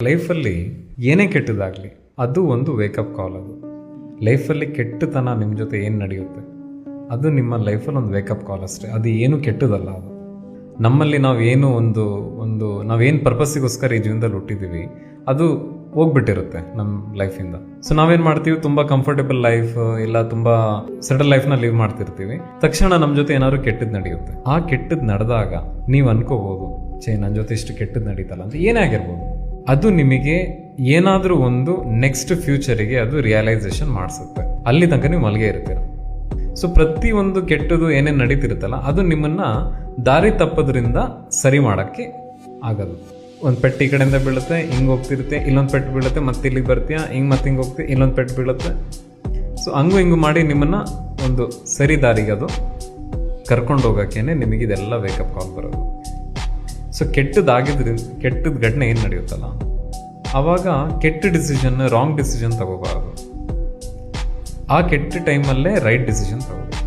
ಲೈಫಲ್ಲಿ ಏನೇ ಕೆಟ್ಟದಾಗಲಿ ಅದು ಒಂದು ವೇಕಪ್ ಕಾಲ್. ಅದು ಲೈಫಲ್ಲಿ ಕೆಟ್ಟತನ ನಿಮ್ಮ ಜೊತೆ ಏನು ನಡೆಯುತ್ತೆ ಅದು ನಿಮ್ಮ ಲೈಫಲ್ಲಿ ಒಂದು ವೇಕಪ್ ಕಾಲ್ ಅಷ್ಟೇ. ಅದು ಏನು ಕೆಟ್ಟದಲ್ಲ. ಅದು ನಮ್ಮಲ್ಲಿ ನಾವೇನು ನಾವೇನು ಪರ್ಪಸ್ಸಿಗೋಸ್ಕರ ಈ ಜೀವನದಲ್ಲಿ ಹುಟ್ಟಿದ್ದೀವಿ ಅದು ಹೋಗ್ಬಿಟ್ಟಿರುತ್ತೆ ನಮ್ಮ ಲೈಫಿಂದ. ಸೊ ನಾವೇನು ಮಾಡ್ತೀವಿ, ತುಂಬ ಕಂಫರ್ಟೇಬಲ್ ಲೈಫ್ ಇಲ್ಲ ತುಂಬ ಸೆಟಲ್ ಲೈಫ್ನ ಲೀವ್ ಮಾಡ್ತಿರ್ತೀವಿ. ತಕ್ಷಣ ನಮ್ಮ ಜೊತೆ ಏನಾದ್ರು ಕೆಟ್ಟದ್ದು ನಡೆಯುತ್ತೆ. ಆ ಕೆಟ್ಟದ್ದು ನಡೆದಾಗ ನೀವು ಅನ್ಕೋಬೋದು, ನನ್ನ ಜೊತೆ ಇಷ್ಟು ಕೆಟ್ಟದ್ದು ನಡೀತಲ್ಲ ಅಂತ. ಏನೇ ಆಗಿರ್ಬೋದು, ಅದು ನಿಮಗೆ ಏನಾದರೂ ಒಂದು ನೆಕ್ಸ್ಟ್ ಫ್ಯೂಚರಿಗೆ ಅದು ರಿಯಲೈಸೇಷನ್ ಮಾಡಿಸುತ್ತೆ. ಅಲ್ಲಿ ತನಕ ನೀವು ಮಲ್ಗೆ ಇರ್ತೀರ. ಸೊ ಪ್ರತಿಯೊಂದು ಕೆಟ್ಟದು ಏನೇನು ನಡೀತಿರುತ್ತಲ್ಲ ಅದು ನಿಮ್ಮನ್ನು ದಾರಿ ತಪ್ಪೋದ್ರಿಂದ ಸರಿ ಮಾಡೋಕ್ಕೆ ಆಗೋದು. ಒಂದು ಪೆಟ್ಟು ಈ ಕಡೆಯಿಂದ ಬೀಳುತ್ತೆ, ಹಿಂಗೆ ಹೋಗ್ತಿರುತ್ತೆ, ಇಲ್ಲೊಂದು ಪೆಟ್ಟು ಬೀಳುತ್ತೆ, ಮತ್ತೆ ಇಲ್ಲಿಗೆ ಬರ್ತೀಯ, ಹಿಂಗೆ ಮತ್ತೆ ಹಿಂಗೆ ಹೋಗ್ತೀವಿ, ಇಲ್ಲೊಂದು ಪೆಟ್ಟು ಬೀಳುತ್ತೆ. ಸೊ ಹಂಗೂ ಹಿಂಗೂ ಮಾಡಿ ನಿಮ್ಮನ್ನು ಒಂದು ಸರಿ ದಾರಿಗೆ ಅದು ಕರ್ಕೊಂಡು ಹೋಗೋಕ್ಕೇ ನಿಮಗೆ ಇದೆಲ್ಲ ವೇಕಪ್ ಕಾಲ್ ಬರೋದು. ಸೊ ಕೆಟ್ಟದ ಘಟನೆ ಏನು ನಡೆಯುತ್ತಲ್ಲ ಆವಾಗ ಕೆಟ್ಟ ಡಿಸಿಷನ್, ರಾಂಗ್ ಡಿಸಿಷನ್ ತಗೋಬಾರ್ದು. ಆ ಕೆಟ್ಟ ಟೈಮಲ್ಲೇ ರೈಟ್ ಡಿಸಿಷನ್ ತಗೋಬೇಕು.